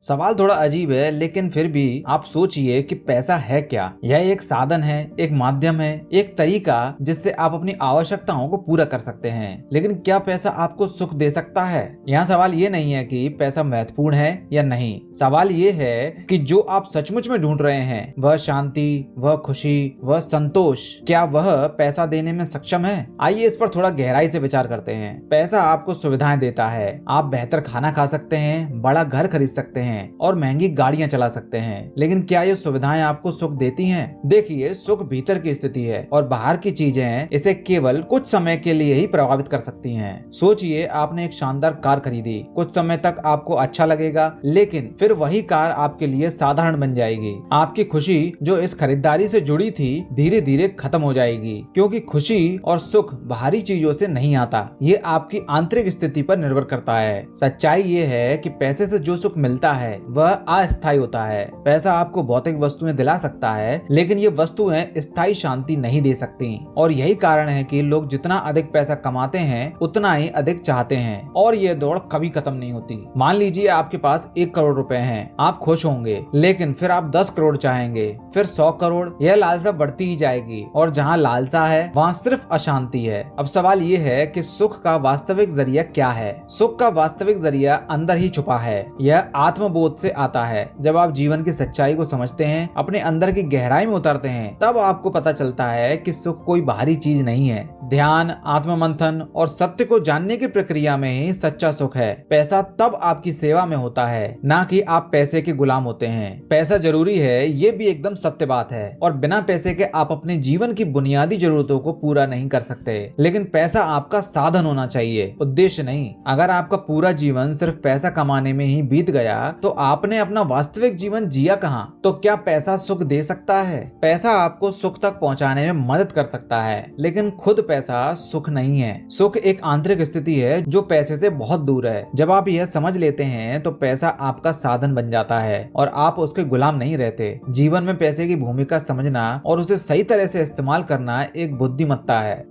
सवाल थोड़ा अजीब है, लेकिन फिर भी आप सोचिए कि पैसा है क्या। यह एक साधन है, एक माध्यम है, एक तरीका जिससे आप अपनी आवश्यकताओं को पूरा कर सकते हैं। लेकिन क्या पैसा आपको सुख दे सकता है? यहाँ सवाल ये नहीं है कि पैसा महत्वपूर्ण है या नहीं। सवाल ये है कि जो आप सचमुच में ढूंढ रहे हैं, वह शांति, वह खुशी, वह संतोष, क्या वह पैसा देने में सक्षम है? आइए इस पर थोड़ा गहराई से विचार करते हैं। पैसा आपको सुविधाएं देता है। आप बेहतर खाना खा सकते हैं, बड़ा घर खरीद सकते हैं और महंगी गाड़ियां चला सकते हैं। लेकिन क्या ये सुविधाएं आपको सुख देती हैं? देखिए, सुख भीतर की स्थिति है और बाहर की चीजें इसे केवल कुछ समय के लिए ही प्रभावित कर सकती हैं। सोचिए, आपने एक शानदार कार खरीदी। कुछ समय तक आपको अच्छा लगेगा, लेकिन फिर वही कार आपके लिए साधारण बन जाएगी। आपकी खुशी जो इस खरीदारी से जुड़ी थी, धीरे धीरे खत्म हो जाएगी, क्योंकि खुशी और सुख बाहरी चीजों से नहीं आता। ये आपकी आंतरिक स्थिति पर निर्भर करता है। सच्चाई ये है कि पैसे से जो सुख मिलता है वह अस्थायी होता है। पैसा आपको भौतिक वस्तुएं दिला सकता है, लेकिन ये वस्तुएं स्थायी शांति नहीं दे सकती। और यही कारण है कि लोग जितना अधिक पैसा कमाते हैं, उतना ही अधिक चाहते हैं, और ये दौड़ कभी खत्म नहीं होती। मान लीजिए आपके पास 1 करोड़ रुपए हैं, आप खुश होंगे, लेकिन फिर आप 10 करोड़ चाहेंगे, फिर 100 करोड़। यह लालसा बढ़ती ही जाएगी, और जहाँ लालसा है वहाँ सिर्फ अशांति है। अब सवाल ये है कि सुख का वास्तविक जरिया क्या है? सुख का वास्तविक जरिया अंदर ही छुपा है। यह आत्मबोध से आता है। जब आप जीवन की सच्चाई को समझते हैं, अपने अंदर की गहराई में उतरते हैं, तब आपको पता चलता है कि सुख कोई बाहरी चीज नहीं है। ध्यान, आत्ममंथन और सत्य को जानने की प्रक्रिया में ही सच्चा सुख है। पैसा तब आपकी सेवा में होता है, ना कि आप पैसे के गुलाम होते हैं। पैसा जरूरी है, ये भी एकदम सत्य बात है, और बिना पैसे के आप अपने जीवन की बुनियादी जरूरतों को पूरा नहीं कर सकते। लेकिन पैसा आपका साधन होना चाहिए, उद्देश्य नहीं। अगर आपका पूरा जीवन सिर्फ पैसा कमाने में ही बीत गया, तो आपने अपना वास्तविक जीवन जिया कहाँ? तो क्या पैसा सुख दे सकता है? पैसा आपको सुख तक पहुंचाने में मदद कर सकता है, लेकिन खुद पैसा सुख नहीं है। सुख एक आंतरिक स्थिति है जो पैसे से बहुत दूर है। जब आप यह समझ लेते हैं, तो पैसा आपका साधन बन जाता है और आप उसके गुलाम नहीं रहते। जीवन में पैसे की भूमिका समझना और उसे सही तरह से इस्तेमाल करना एक बुद्धिमत्ता है।